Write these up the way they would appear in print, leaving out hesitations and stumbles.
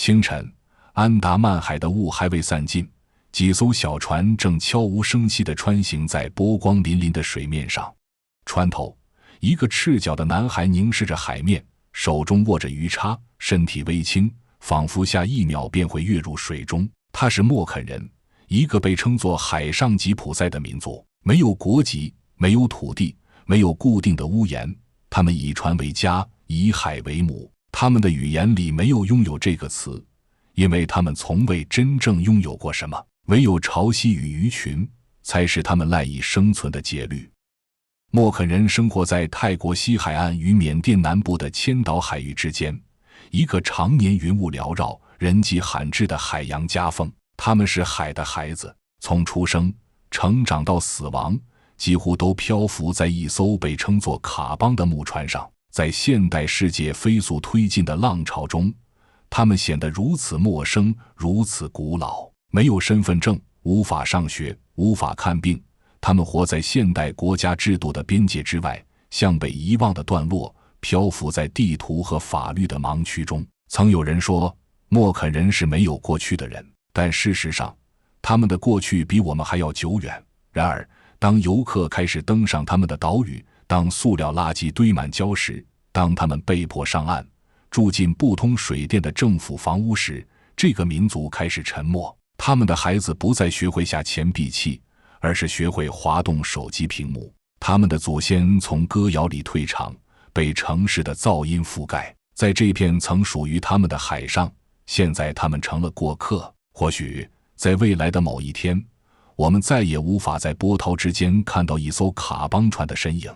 清晨，安达曼海的雾还未散尽，几艘小船正悄无声息地穿行在波光粼粼的水面上。船头，一个赤脚的男孩凝视着海面，手中握着鱼叉，身体微轻，仿佛下一秒便会跃入水中。他是默肯人，一个被称作海上吉普赛的民族，没有国籍，没有土地，没有固定的屋檐，他们以船为家，以海为母。他们的语言里没有拥有这个词，因为他们从未真正拥有过什么，唯有潮汐与鱼群才是他们赖以生存的节律。默肯人生活在泰国西海岸与缅甸南部的千岛海域之间，一个常年云雾缭绕、人迹罕至的海洋夹缝。他们是海的孩子，从出生、成长到死亡，几乎都漂浮在一艘被称作卡邦的木船上。在现代世界飞速推进的浪潮中，他们显得如此陌生，如此古老。没有身份证，无法上学，无法看病，他们活在现代国家制度的边界之外，像被遗忘的段落，漂浮在地图和法律的盲区中。曾有人说，默肯人是没有过去的人，但事实上，他们的过去比我们还要久远。然而，当游客开始登上他们的岛屿，当塑料垃圾堆满礁石，当他们被迫上岸，住进不通水电的政府房屋时，这个民族开始沉默。他们的孩子不再学会下钱币器，而是学会滑动手机屏幕。他们的祖先从歌谣里退场，被城市的噪音覆盖。在这片曾属于他们的海上，现在他们成了过客。或许在未来的某一天，我们再也无法在波涛之间看到一艘卡邦船的身影。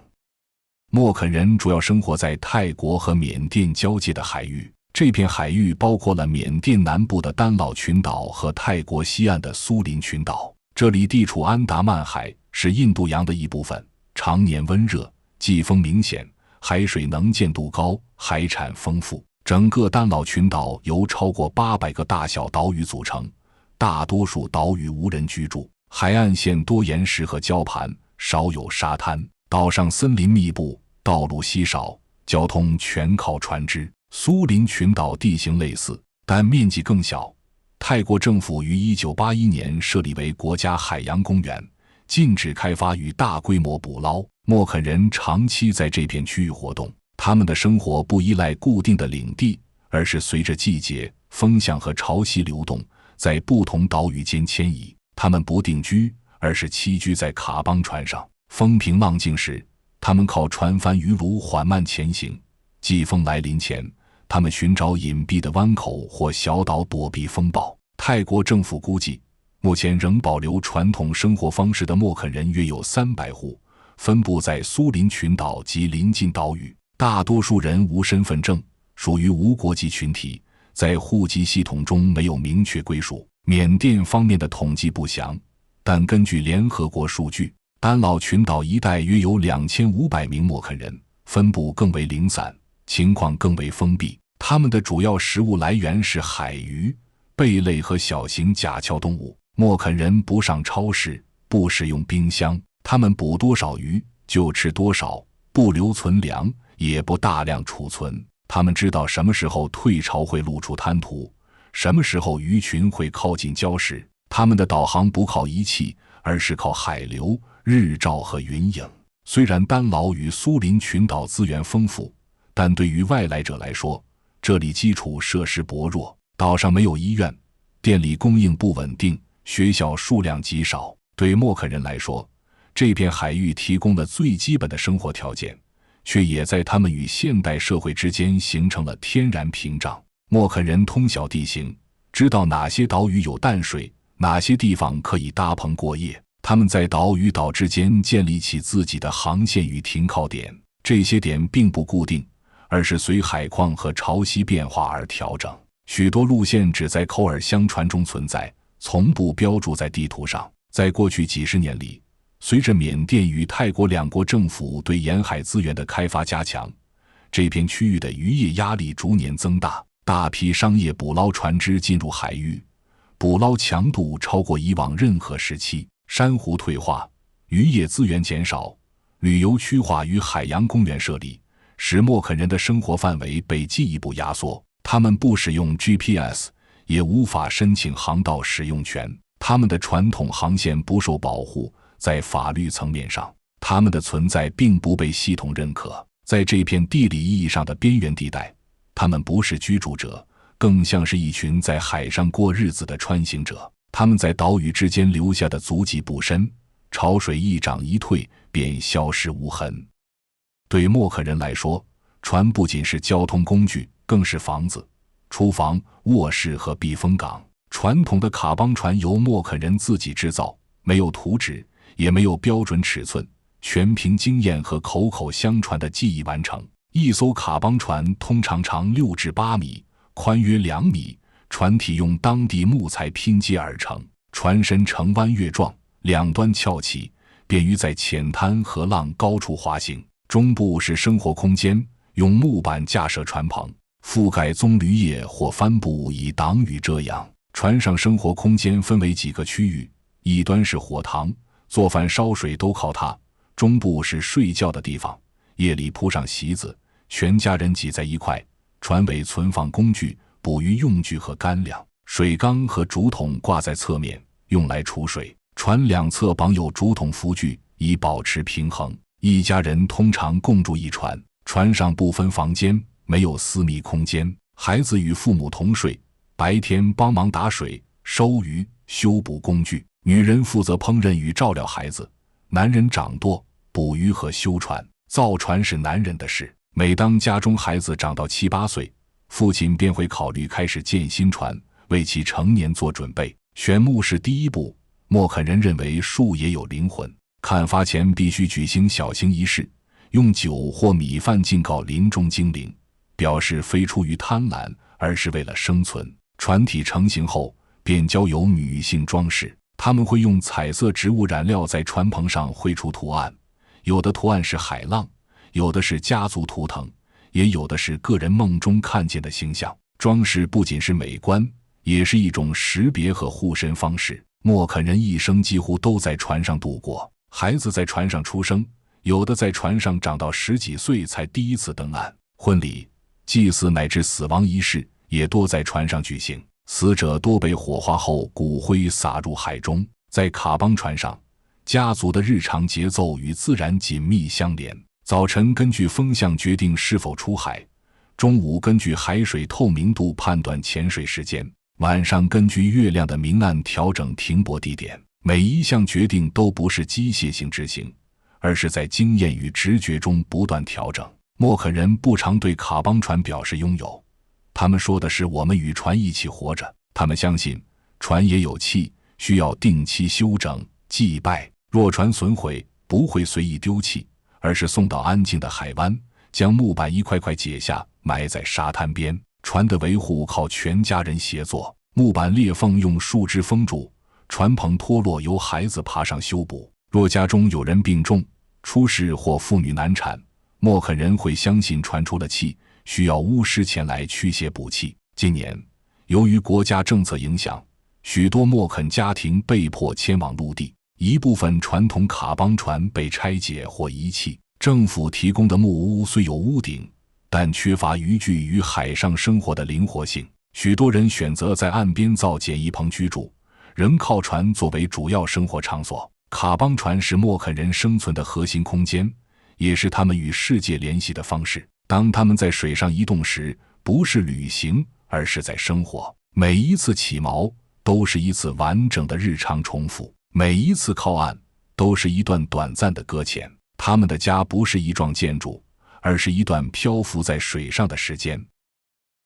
默肯人主要生活在泰国和缅甸交界的海域，这片海域包括了缅甸南部的丹老群岛和泰国西岸的苏林群岛。这里地处安达曼海，是印度洋的一部分，常年温热，季风明显，海水能见度高，海产丰富。整个丹老群岛由超过800个大小岛屿组成，大多数岛屿无人居住，海岸线多岩石和礁盘，少有沙滩。岛上森林密布，道路稀少，交通全靠船只。苏林群岛地形类似，但面积更小。泰国政府于1981年设立为国家海洋公园，禁止开发与大规模捕捞。默肯人长期在这片区域活动，他们的生活不依赖固定的领地，而是随着季节、风向和潮汐流动，在不同岛屿间迁移。他们不定居，而是栖居在卡邦船上。风平浪静时，他们靠船帆鱼橹缓慢前行；季风来临前，他们寻找隐蔽的湾口或小岛躲避风暴。泰国政府估计，目前仍保留传统生活方式的默肯人约有300户，分布在苏林群岛及邻近岛屿。大多数人无身份证，属于无国籍群体，在户籍系统中没有明确归属。缅甸方面的统计不详，但根据联合国数据，丹老群岛一带约有2500名默肯人，分布更为零散，情况更为封闭。他们的主要食物来源是海鱼、贝类和小型甲壳动物。默肯人不上超市，不使用冰箱，他们捕多少鱼就吃多少，不留存粮，也不大量储存。他们知道什么时候退潮会露出滩涂，什么时候鱼群会靠近礁石。他们的导航不靠仪器，而是靠海流、日照和云影。虽然丹老与苏林群岛资源丰富，但对于外来者来说，这里基础设施薄弱，岛上没有医院，电力供应不稳定，学校数量极少。对默肯人来说，这片海域提供了最基本的生活条件，却也在他们与现代社会之间形成了天然屏障。默肯人通晓地形，知道哪些岛屿有淡水，哪些地方可以搭棚过夜。他们在岛与岛之间建立起自己的航线与停靠点，这些点并不固定，而是随海况和潮汐变化而调整。许多路线只在口耳相传中存在，从不标注在地图上。在过去几十年里，随着缅甸与泰国两国政府对沿海资源的开发加强，这片区域的渔业压力逐年增大，大批商业捕捞船只进入海域，捕捞强度超过以往任何时期。珊瑚退化，渔业资源减少，旅游区划与海洋公园设立，使默肯人的生活范围被进一步压缩。他们不使用 GPS，也无法申请航道使用权。他们的传统航线不受保护，在法律层面上，他们的存在并不被系统认可。在这片地理意义上的边缘地带，他们不是居住者，更像是一群在海上过日子的穿行者。他们在岛屿之间留下的足迹不深，潮水一涨一退便消失无痕。对莫肯人来说，船不仅是交通工具，更是房子、厨房、卧室和避风港。传统的卡邦船由莫肯人自己制造，没有图纸，也没有标准尺寸，全凭经验和口口相传的技艺完成。一艘卡邦船通常长6至8米，宽约2米，船体用当地木材拼接而成，船身呈弯月状，两端翘起，便于在浅滩和浪高处滑行。中部是生活空间，用木板架设船棚，覆盖棕榈叶或帆布以挡雨遮阳。船上生活空间分为几个区域，一端是火塘，做饭烧水都靠它；中部是睡觉的地方，夜里铺上席子，全家人挤在一块。船尾存放工具、捕鱼用具和干粮，水缸和竹筒挂在侧面，用来储水。船两侧绑有竹筒浮具，以保持平衡。一家人通常共住一船，船上不分房间，没有私密空间，孩子与父母同睡，白天帮忙打水、收鱼、修补工具，女人负责烹饪与照料孩子，男人掌舵、捕鱼和修船。造船是男人的事。每当家中孩子长到7、8岁，父亲便会考虑开始建新船，为其成年做准备。选木是第一步。莫肯人认为树也有灵魂，砍伐前必须举行小型仪式，用酒或米饭敬告林中精灵，表示非出于贪婪，而是为了生存。船体成型后，便交由女性装饰，他们会用彩色植物染料在船棚上绘出图案，有的图案是海浪，有的是家族图腾，也有的是个人梦中看见的形象。装饰不仅是美观，也是一种识别和护身方式。莫肯人一生几乎都在船上度过，孩子在船上出生，有的在船上长到10几岁才第一次登岸。婚礼、祭祀乃至死亡仪式也多在船上举行，死者多被火化后骨灰撒入海中。在卡邦船上，家族的日常节奏与自然紧密相连。早晨根据风向决定是否出海，中午根据海水透明度判断潜水时间，晚上根据月亮的明暗调整停泊地点。每一项决定都不是机械性执行，而是在经验与直觉中不断调整。莫肯人不常对卡邦船表示拥有，他们说的是我们与船一起活着。他们相信船也有气，需要定期修整、祭拜。若船损毁，不会随意丢弃，而是送到安静的海湾，将木板一块块解下，埋在沙滩边。船的维护靠全家人协作，木板裂缝用树枝封住，船棚脱落由孩子爬上修补。若家中有人病重、出事或妇女难产，莫肯人会相信船出了气，需要巫师前来驱邪补气。今年，由于国家政策影响，许多莫肯家庭被迫迁往陆地，一部分传统卡邦船被拆解或遗弃。政府提供的木屋虽有屋顶，但缺乏渔具与海上生活的灵活性。许多人选择在岸边造简易棚居住，仍靠船作为主要生活场所。卡邦船是莫肯人生存的核心空间，也是他们与世界联系的方式。当他们在水上移动时，不是旅行，而是在生活。每一次起锚都是一次完整的日常重复，每一次靠岸都是一段短暂的搁浅。他们的家不是一幢建筑，而是一段漂浮在水上的时间。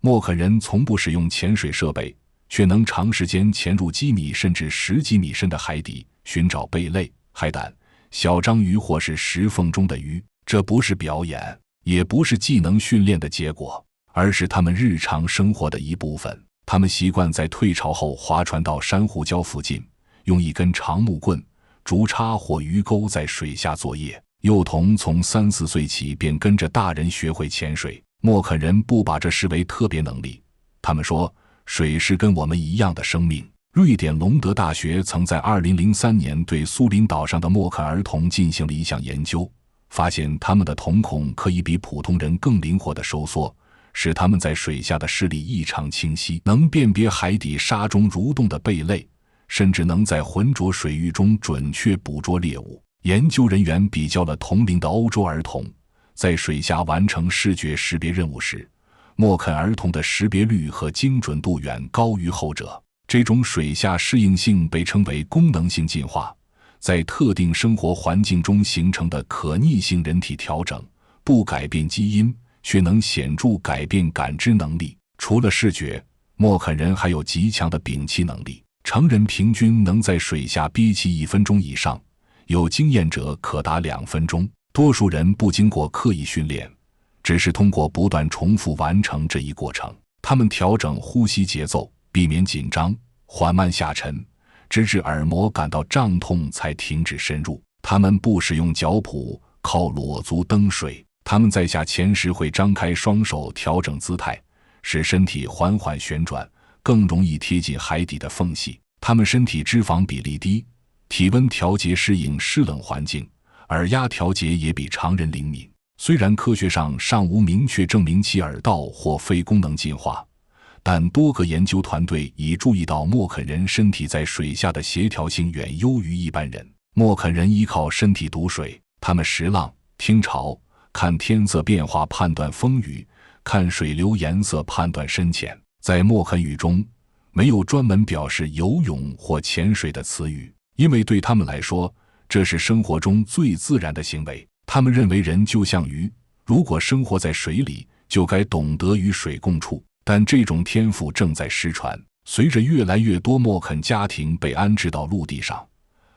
莫肯人从不使用潜水设备，却能长时间潜入几米甚至10几米深的海底，寻找贝类、海胆、小章鱼或是石缝中的鱼。这不是表演，也不是技能训练的结果，而是他们日常生活的一部分。他们习惯在退潮后划船到珊瑚礁附近，用一根长木棍、竹叉或鱼钩在水下作业。幼童从3、4岁起便跟着大人学会潜水。莫肯人不把这视为特别能力，他们说水是跟我们一样的生命。瑞典隆德大学曾在2003年对苏林岛上的莫肯儿童进行了一项研究，发现他们的瞳孔可以比普通人更灵活地收缩，使他们在水下的视力异常清晰，能辨别海底沙中蠕动的贝类，甚至能在浑浊水域中准确捕捉猎物。研究人员比较了同龄的欧洲儿童在水下完成视觉识别任务时，默肯儿童的识别率和精准度远高于后者。这种水下适应性被称为功能性进化，在特定生活环境中形成的可逆性人体调整，不改变基因，却能显著改变感知能力。除了视觉，默肯人还有极强的屏气能力，成人平均能在水下憋气1分钟以上，有经验者可达2分钟。多数人不经过刻意训练，只是通过不断重复完成这一过程。他们调整呼吸节奏，避免紧张，缓慢下沉，直至耳膜感到胀痛才停止深入。他们不使用脚蹼，靠裸足蹬水。他们在下潜时会张开双手调整姿态，使身体缓缓旋转，更容易贴近海底的缝隙。他们身体脂肪比例低，体温调节适应湿冷环境，耳压调节也比常人灵敏。虽然科学上尚无明确证明其耳道或非功能进化，但多个研究团队已注意到默肯人身体在水下的协调性远优于一般人。默肯人依靠身体读水，他们识浪、听潮、看天色变化判断风雨，看水流颜色判断深浅。在默肯语中，没有专门表示游泳或潜水的词语，因为对他们来说，这是生活中最自然的行为。他们认为人就像鱼，如果生活在水里，就该懂得与水共处。但这种天赋正在失传，随着越来越多默肯家庭被安置到陆地上，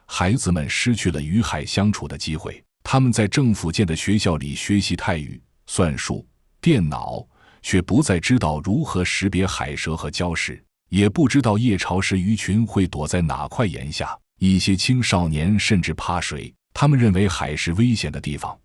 孩子们失去了与海相处的机会。他们在政府建的学校里学习泰语、算术、电脑，却不再知道如何识别海蛇和礁石，也不知道夜潮时鱼群会躲在哪块岩下。一些青少年甚至怕水，他们认为海是危险的地方，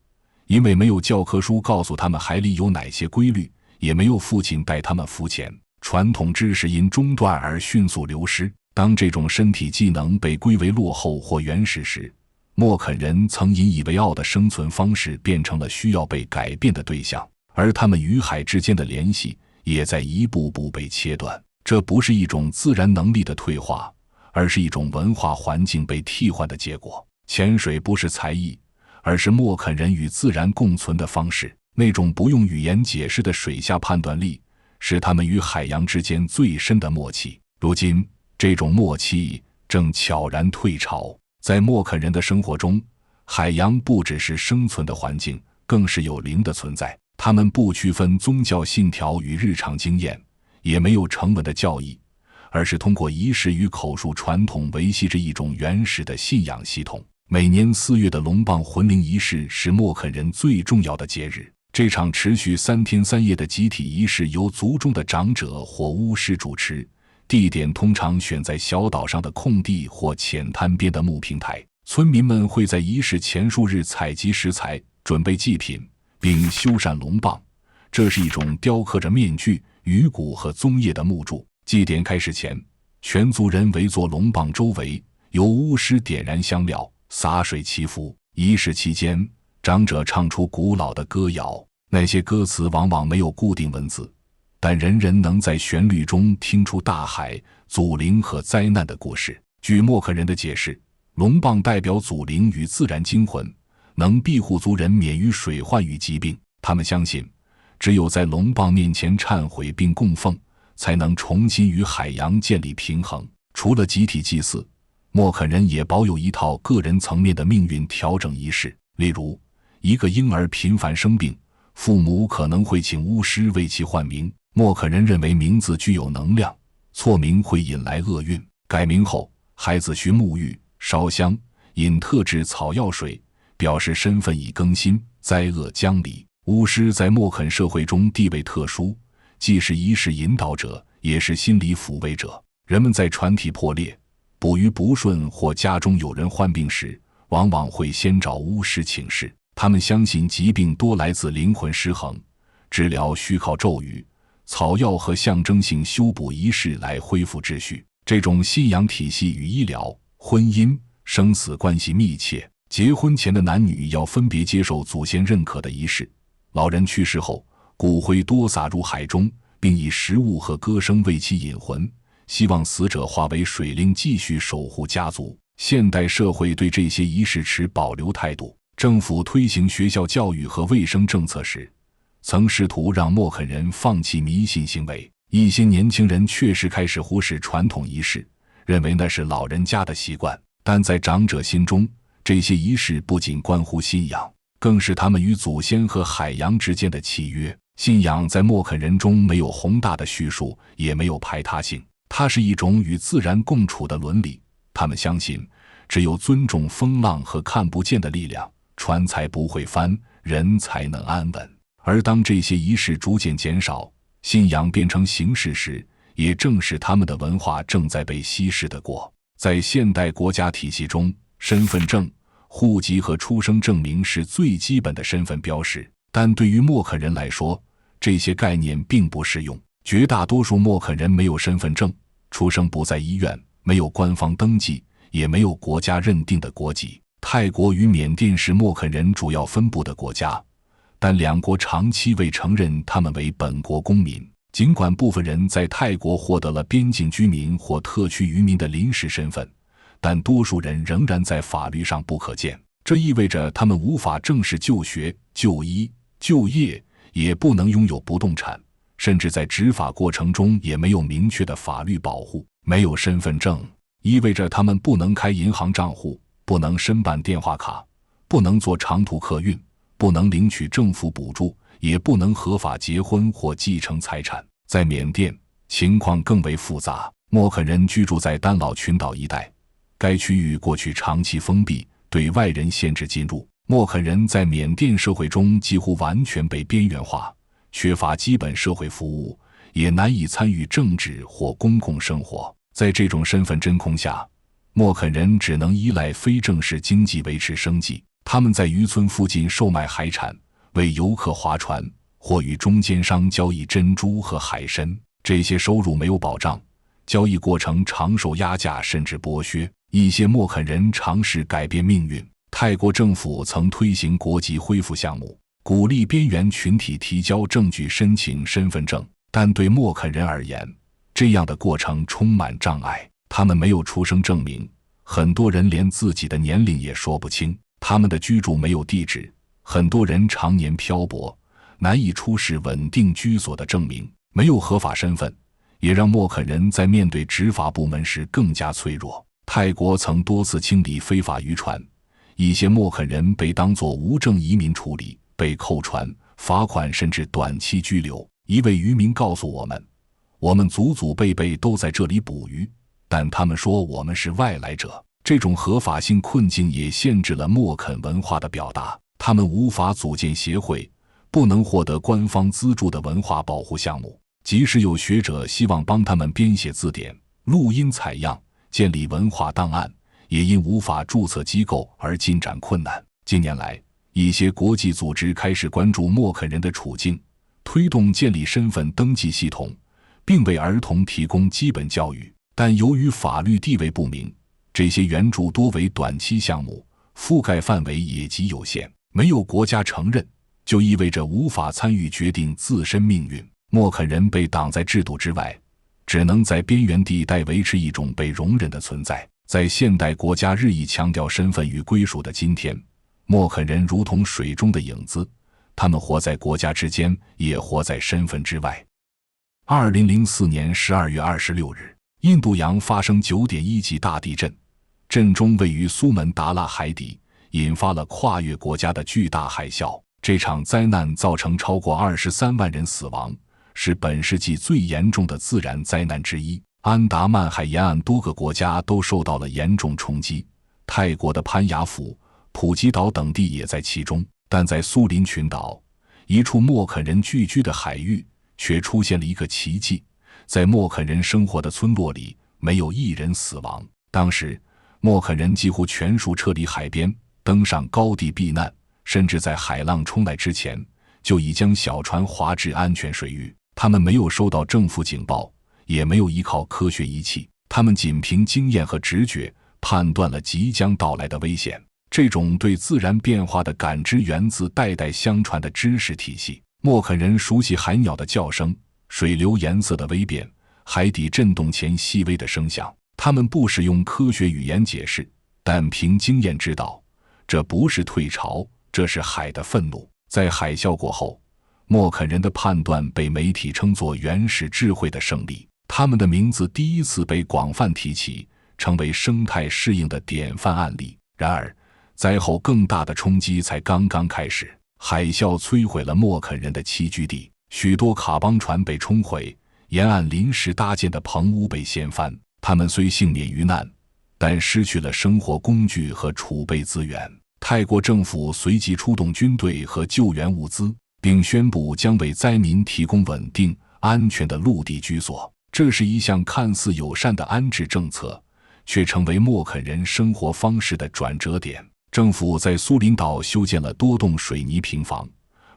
因为没有教科书告诉他们海里有哪些规律，也没有父亲带他们浮潜。传统知识因中断而迅速流失。当这种身体技能被归为落后或原始时，默肯人曾引以为傲的生存方式变成了需要被改变的对象，而他们与海之间的联系也在一步步被切断。这不是一种自然能力的退化，而是一种文化环境被替换的结果。潜水不是才艺，而是默肯人与自然共存的方式。那种不用语言解释的水下判断力，是他们与海洋之间最深的默契。如今，这种默契正悄然退潮。在默肯人的生活中，海洋不只是生存的环境，更是有灵的存在。他们不区分宗教信条与日常经验，也没有成文的教义，而是通过仪式与口述传统维系着一种原始的信仰系统。每年4月的龙蚌魂灵仪式是默肯人最重要的节日。这场持续3天3夜的集体仪式由族中的长者或巫师主持，地点通常选在小岛上的空地或浅滩边的木平台。村民们会在仪式前数日采集食材，准备祭品，并修缮龙蚌。这是一种雕刻着面具、鱼骨和棕叶的木柱。祭典开始前，全族人围坐龙蚌周围，由巫师点燃香料，洒水祈福。仪式期间，长者唱出古老的歌谣，那些歌词往往没有固定文字，但人人能在旋律中听出大海、祖灵和灾难的故事。据默肯人的解释，龙蚌代表祖灵与自然精魂，能庇护族人免于水患与疾病。他们相信，只有在龙蚌面前忏悔并供奉，才能重新与海洋建立平衡。除了集体祭祀，默肯人也保有一套个人层面的命运调整仪式。例如，一个婴儿频繁生病，父母可能会请巫师为其换名。默肯人认为名字具有能量，错名会引来厄运。改名后，孩子需沐浴、烧香、饮特制草药水，表示身份已更新，灾厄将离。巫师在默肯社会中地位特殊，既是仪式引导者，也是心理抚慰者。人们在船体破裂、捕鱼不顺或家中有人患病时，往往会先找巫师请示。他们相信疾病多来自灵魂失衡，治疗需靠咒语、草药和象征性修补仪式来恢复秩序。这种信仰体系与医疗、婚姻、生死关系密切。结婚前的男女要分别接受祖先认可的仪式，老人去世后，骨灰多撒入海中，并以食物和歌声为其引魂，希望死者化为水灵继续守护家族。现代社会对这些仪式持保留态度。政府推行学校教育和卫生政策时，曾试图让默肯人放弃迷信行为。一些年轻人确实开始忽视传统仪式，认为那是老人家的习惯。但在长者心中，这些仪式不仅关乎信仰，更是他们与祖先和海洋之间的契约。信仰在默肯人中没有宏大的叙述，也没有排他性，它是一种与自然共处的伦理。他们相信，只有尊重风浪和看不见的力量，船才不会翻，人才能安稳。而当这些仪式逐渐减少，信仰变成形式时，也正是他们的文化正在被稀释的过。在现代国家体系中，身份证、户籍和出生证明是最基本的身份标识，但对于默肯人来说，这些概念并不适用。绝大多数默肯人没有身份证，出生不在医院，没有官方登记，也没有国家认定的国籍。泰国与缅甸是默肯人主要分布的国家，但两国长期未承认他们为本国公民。尽管部分人在泰国获得了边境居民或特区渔民的临时身份，但多数人仍然在法律上不可见。这意味着他们无法正式就学、就医、就业，也不能拥有不动产，甚至在执法过程中也没有明确的法律保护。没有身份证意味着他们不能开银行账户，不能申办电话卡，不能做长途客运，不能领取政府补助，也不能合法结婚或继承财产。在缅甸，情况更为复杂。默肯人居住在丹老群岛一带，该区域过去长期封闭，对外人限制进入。默肯人在缅甸社会中几乎完全被边缘化，缺乏基本社会服务，也难以参与政治或公共生活。在这种身份真空下，默肯人只能依赖非正式经济维持生计。他们在渔村附近售卖海产，为游客划船，或与中间商交易珍珠和海参。这些收入没有保障，交易过程常受压价甚至剥削。一些默肯人尝试改变命运。泰国政府曾推行国籍恢复项目，鼓励边缘群体提交证据申请身份证，但对默肯人而言，这样的过程充满障碍。他们没有出生证明，很多人连自己的年龄也说不清。他们的居住没有地址，很多人常年漂泊，难以出示稳定居所的证明。没有合法身份，也让默肯人在面对执法部门时更加脆弱。泰国曾多次清理非法渔船，一些默肯人被当作无证移民处理，被扣船、罚款甚至短期拘留。一位渔民告诉我们，我们祖祖辈辈都在这里捕鱼，但他们说我们是外来者。这种合法性困境也限制了默肯文化的表达，他们无法组建协会，不能获得官方资助的文化保护项目。即使有学者希望帮他们编写字典、录音采样、建立文化档案，也因无法注册机构而进展困难。近年来，一些国际组织开始关注默肯人的处境，推动建立身份登记系统，并为儿童提供基本教育。但由于法律地位不明，这些援助多为短期项目，覆盖范围也极有限。没有国家承认，就意味着无法参与决定自身命运。默肯人被挡在制度之外，只能在边缘地带维持一种被容忍的存在。在现代国家日益强调身份与归属的今天，默肯人如同水中的影子，他们活在国家之间，也活在身份之外。2004年12月26日，印度洋发生9.1级大地震，震中位于苏门答腊海底，引发了跨越国家的巨大海啸。这场灾难造成超过23万人死亡，是本世纪最严重的自然灾难之一。安达曼海沿岸多个国家都受到了严重冲击，泰国的潘雅府、普吉岛等地也在其中。但在苏林群岛，一处默肯人聚居的海域，却出现了一个奇迹。在默肯人生活的村落里，没有一人死亡。当时，默肯人几乎全数撤离海边，登上高地避难，甚至在海浪冲来之前，就已将小船划至安全水域。他们没有收到政府警报，也没有依靠科学仪器，他们仅凭经验和直觉判断了即将到来的危险。这种对自然变化的感知源自代代相传的知识体系。默肯人熟悉海鸟的叫声、水流颜色的微变、海底震动前细微的声响。他们不使用科学语言解释，但凭经验知道，这不是退潮，这是海的愤怒。在海啸过后，默肯人的判断被媒体称作原始智慧的胜利。他们的名字第一次被广泛提起，成为生态适应的典范案例。然而，灾后更大的冲击才刚刚开始。海啸摧毁了默肯人的栖居地，许多卡邦船被冲毁，沿岸临时搭建的棚屋被掀翻。他们虽幸免于难，但失去了生活工具和储备资源。泰国政府随即出动军队和救援物资，并宣布将为灾民提供稳定、安全的陆地居所。这是一项看似友善的安置政策，却成为默肯人生活方式的转折点。政府在苏林岛修建了多栋水泥平房，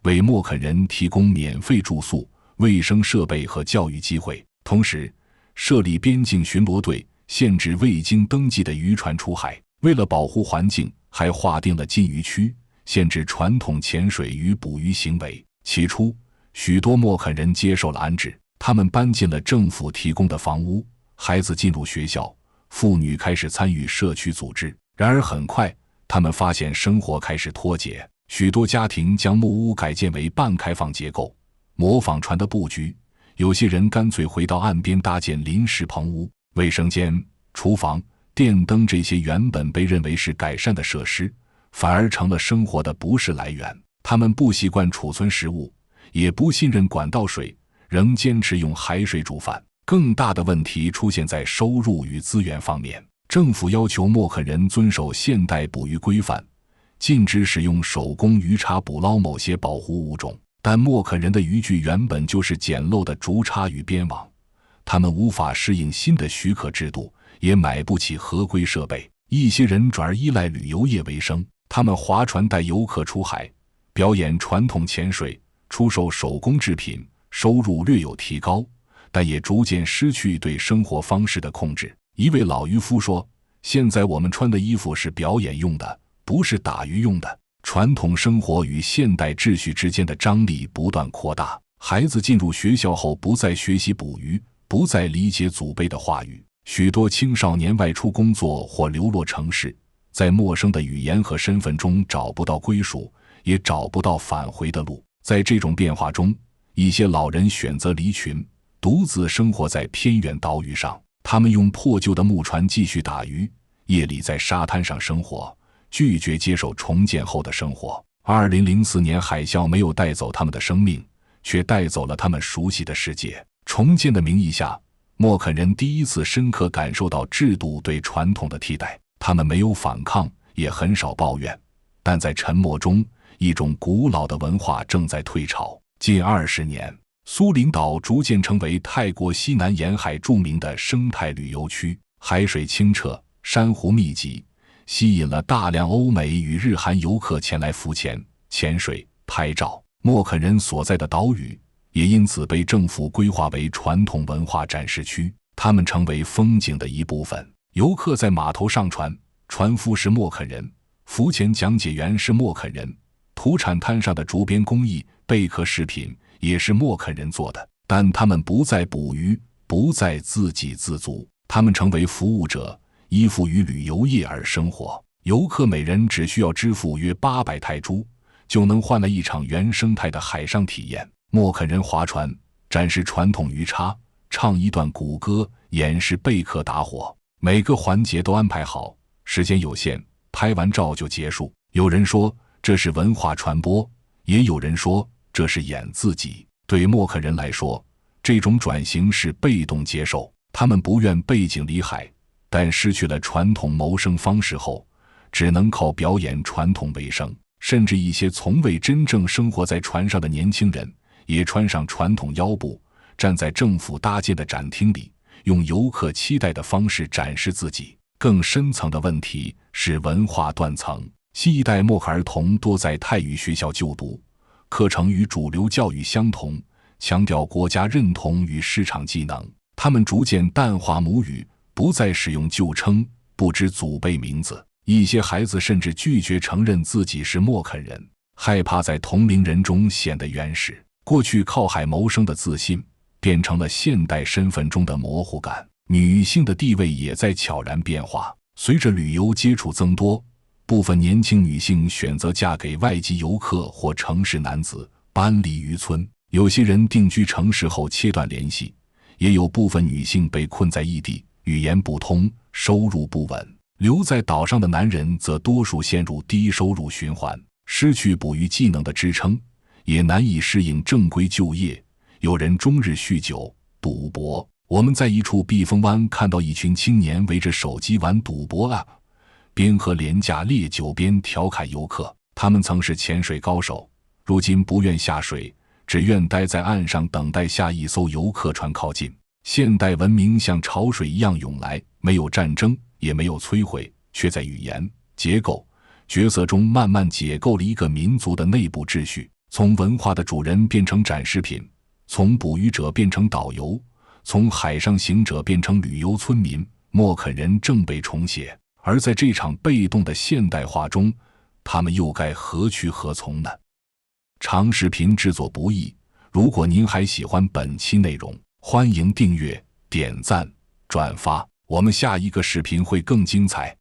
为默肯人提供免费住宿、卫生设备和教育机会，同时设立边境巡逻队，限制未经登记的渔船出海。为了保护环境，还划定了禁渔区，限制传统潜水与捕鱼行为。起初，许多默肯人接受了安置，他们搬进了政府提供的房屋，孩子进入学校，妇女开始参与社区组织。然而很快，他们发现生活开始脱节，许多家庭将木屋改建为半开放结构，模仿船的布局。有些人干脆回到岸边搭建临时棚屋，卫生间、厨房、电灯这些原本被认为是改善的设施，反而成了生活的不是来源。他们不习惯储存食物，也不信任管道水，仍坚持用海水煮饭。更大的问题出现在收入与资源方面。政府要求默肯人遵守现代捕鱼规范，禁止使用手工鱼叉捕捞某些保护物种。但默肯人的渔具原本就是简陋的竹叉与编网，他们无法适应新的许可制度，也买不起合规设备。一些人转而依赖旅游业为生，他们划船带游客出海，表演传统潜水，出售手工制品，收入略有提高，但也逐渐失去对生活方式的控制。一位老渔夫说，现在我们穿的衣服是表演用的，不是打鱼用的。传统生活与现代秩序之间的张力不断扩大。孩子进入学校后不再学习捕鱼，不再理解祖辈的话语。许多青少年外出工作或流落城市，在陌生的语言和身份中找不到归属，也找不到返回的路。在这种变化中，一些老人选择离群，独自生活在偏远岛屿上。他们用破旧的木船继续打鱼，夜里在沙滩上生活，拒绝接受重建后的生活。2004年海啸没有带走他们的生命，却带走了他们熟悉的世界。重建的名义下，默肯人第一次深刻感受到制度对传统的替代。他们没有反抗，也很少抱怨，但在沉默中，一种古老的文化正在退潮。近20年，苏林岛逐渐成为泰国西南沿海著名的生态旅游区，海水清澈，珊瑚密集，吸引了大量欧美与日韩游客前来浮潜、潜水、拍照。默肯人所在的岛屿也因此被政府规划为传统文化展示区，他们成为风景的一部分。游客在码头上船，船夫是默肯人，浮潜讲解员是默肯人，土产滩上的竹编工艺、贝壳饰品也是默肯人做的。但他们不再捕鱼，不再自给自足，他们成为服务者，依附于旅游业而生活。游客每人只需要支付约800泰铢，就能换来一场原生态的海上体验。默肯人划船，展示传统渔叉，唱一段古歌，演示贝壳打火，每个环节都安排好，时间有限，拍完照就结束。有人说这是文化传播，也有人说这是演自己。对默肯人来说，这种转型是被动接受，他们不愿背井离海，但失去了传统谋生方式后，只能靠表演传统为生。甚至一些从未真正生活在船上的年轻人，也穿上传统腰部，站在政府搭建的展厅里，用游客期待的方式展示自己。更深层的问题是文化断层。新一代默克儿童多在泰语学校就读，课程与主流教育相同，强调国家认同与市场技能。他们逐渐淡化母语，不再使用旧称，不知祖辈名字。一些孩子甚至拒绝承认自己是默肯人，害怕在同龄人中显得原始。过去靠海谋生的自信，变成了现代身份中的模糊感。女性的地位也在悄然变化。随着旅游接触增多，部分年轻女性选择嫁给外籍游客或城市男子，搬离渔村。有些人定居城市后切断联系，也有部分女性被困在异地，语言不通，收入不稳。留在岛上的男人则多数陷入低收入循环，失去捕鱼技能的支撑，也难以适应正规就业。有人终日酗酒、赌博。我们在一处避风湾看到一群青年围着手机玩赌博 App， 边喝廉价烈酒边调侃游客。他们曾是潜水高手，如今不愿下水，只愿待在岸上等待下一艘游客船靠近。现代文明像潮水一样涌来，没有战争，也没有摧毁，却在语言、结构、角色中慢慢解构了一个民族的内部秩序。从文化的主人变成展示品，从捕鱼者变成导游，从海上行者变成旅游村民，默肯人正被重写。而在这场被动的现代化中，他们又该何去何从呢？长视频制作不易，如果您还喜欢本期内容，欢迎订阅、点赞、转发，我们下一个视频会更精彩。